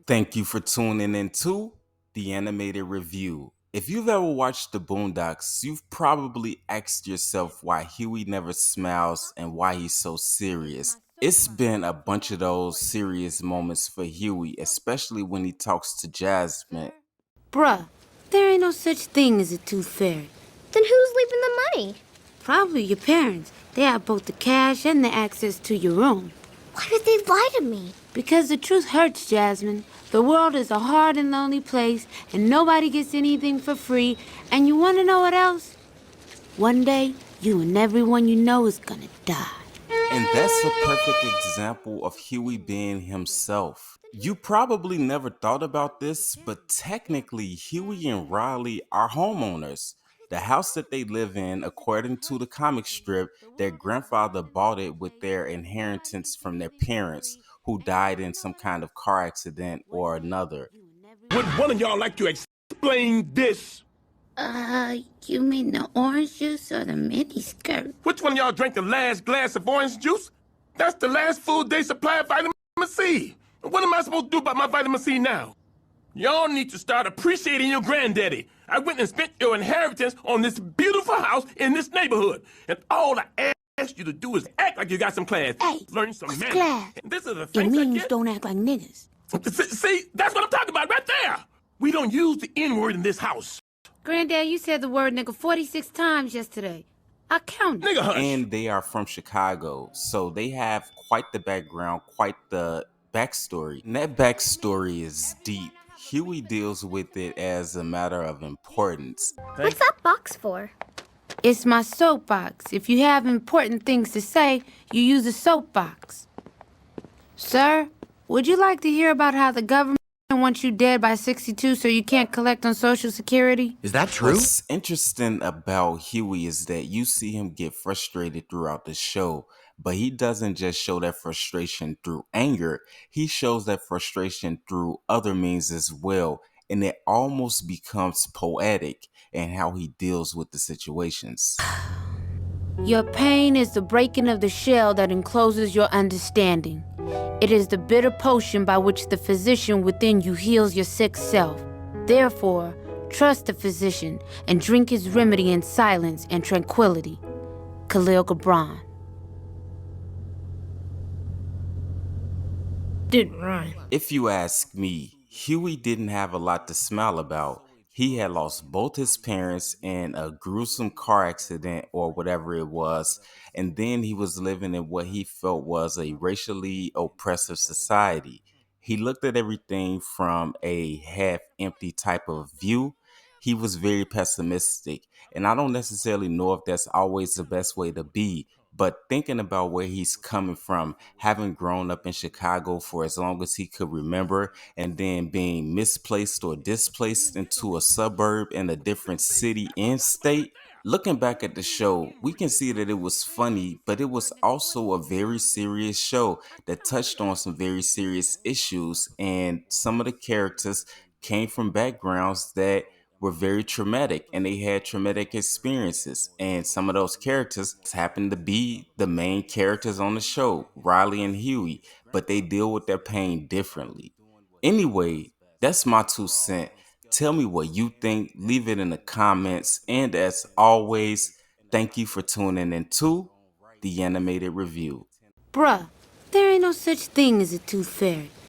Thank you for tuning into the animated review. If you've ever watched the Boondocks, you've probably asked yourself why Huey never smiles and why he's so serious. It's been a bunch of those serious moments for Huey, especially when he talks to Jasmine. Bruh, there ain't no such thing as a tooth fairy. Then who's leaving the money? Probably your parents. They have both the cash and the access to your room. Why did they lie to me? Because the truth hurts, Jasmine. The world is a hard and lonely place, and nobody gets anything for free. And you want to know what else? One day, you and everyone you know is gonna die. And that's a perfect example of Huey being himself. You probably never thought about this, but technically, Huey and Riley are homeowners. The house that they live in, according to the comic strip, their grandfather bought it with their inheritance from their parents, who died in some kind of car accident or another. Would one of y'all like to explain this? You mean the orange juice or the mini skirt? Which one of y'all drank the last glass of orange juice? That's the last full day supply of vitamin C. What am I supposed to do about my vitamin C now? Y'all need to start appreciating your granddaddy. I went and spent your inheritance on this beautiful house in this neighborhood. And all I asked you to do is act like you got some class. Hey, learn some what's manners. class? And this is the It things I means get. don't act like niggas. See, that's what I'm talking about right there. We don't use the N-word in this house. Granddad, you said the word nigga 46 times yesterday. I counted. Nigga, hush. And they are from Chicago, so they have quite the background, quite the backstory. And that backstory is deep. Huey deals with it as a matter of importance. What's that box for? It's my soapbox. If you have important things to say, you use a soapbox. Sir, would you like to hear about how the government wants you dead by 62 so you can't collect on Social Security? Is that true? What's interesting about Huey is that you see him get frustrated throughout the show, but he doesn't just show that frustration through anger, he shows that frustration through other means as well, and it almost becomes poetic in how he deals with the situations. Your pain is the breaking of the shell that encloses your understanding. It is the bitter potion by which the physician within you heals your sick self. Therefore, trust the physician and drink his remedy in silence and tranquility. Khalil Gibran. Didn't rhyme. If you ask me, Huey didn't have a lot to smile about. He had lost both his parents in a gruesome car accident or whatever it was, and then he was living in what he felt was a racially oppressive society. He looked at everything from a half empty type of view. He was very pessimistic, and I don't necessarily know if that's always the best way to be. But thinking about where he's coming from, having grown up in Chicago for as long as he could remember, and then being misplaced or displaced into a suburb in a different city and state, looking back at the show, we can see that it was funny, but it was also a very serious show that touched on some very serious issues, and some of the characters came from backgrounds that were very traumatic and they had traumatic experiences. And some of those characters happen to be the main characters on the show, Riley and Huey, but they deal with their pain differently. Anyway, that's my 2 cents. Tell me what you think, leave it in the comments, and as always, thank you for tuning into the animated review. Bruh, there ain't no such thing as a tooth fairy.